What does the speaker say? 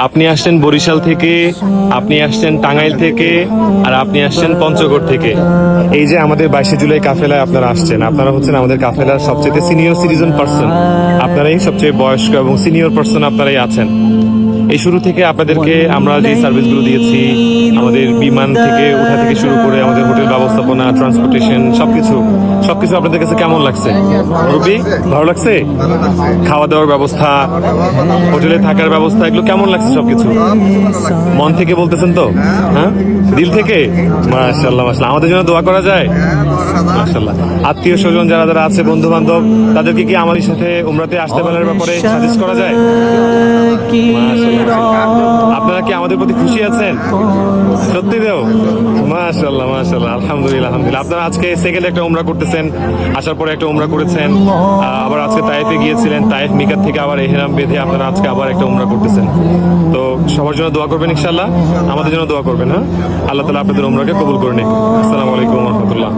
আপনি আসছেন বরিশাল থেকে, আপনি আসছেন টাঙ্গাইল থেকে, আর আপনি আসছেন পঞ্চগড় থেকে। এই যে আমাদের 22শে জুলাই কাফেলায় আপনারা আসছেন, আপনারা হচ্ছেন আমাদের কাফেলার সবচেয়ে সিনিয়র সিটিজেন পার্সন। আপনারাই সবচেয়ে বয়স্ক এবং সিনিয়র পার্সন আপনারাই আছেন। এই শুরু থেকে আপনাদেরকে আমরা যে সার্ভিসগুলো দিয়েছি, আমাদের বিমান থেকে ওঠা থেকে শুরু করে আমাদের হোটেল ব্যবস্থাপনা, ট্রান্সপোর্টেশন, সবকিছু আপনাদের কাছে কেমন লাগছে রবি? ভালো লাগছে? খাওয়া দাওয়ার ব্যবস্থা, হোটেলে থাকার ব্যবস্থা, এগুলো কেমন লাগছে সবকিছু? মন থেকে বলতেছেন তো? হ্যাঁ, দিল থেকে? মাশাআল্লাহ মাশাআল্লাহ। আমাদের জন্য দোয়া করা যায়? মাশাআল্লাহ। আত্মীয় স্বজন যারা যারা আছে, বন্ধু বান্ধব, তাদেরকে কি আমাদের সাথে উমরাতে আসতে পারার ব্যাপারে সাজেস্ট করা যায়? আপনারা কি আমাদের প্রতি খুশি আছেন? সত্যি তো? মাশাআল্লাহ মাশাআল্লাহ, আলহামদুলিল্লাহ আলহামদুলিল্লাহ। আপনারা আজকে সেকেন্ড একটা উমরা করতেছেন, আসার পরে একটা উমরা করেছেন, আবার আজকে তায়েফে গিয়েছিলেন, তায়েফ মিকাত থেকে আবার এহরাম বেঁধে আপনারা আজকে আবার একটা উমরা করতেছেন। তো সবার জন্য দোয়া করবেন ইনশাআল্লাহ, আমাদের জন্য দোয়া করবেন। হ্যাঁ, আল্লাহ তাআলা আপনাদের উমরাকে কবুল করে নিন। আসসালামু আলাইকুম ওয়া রাহমাতুল্লাহ।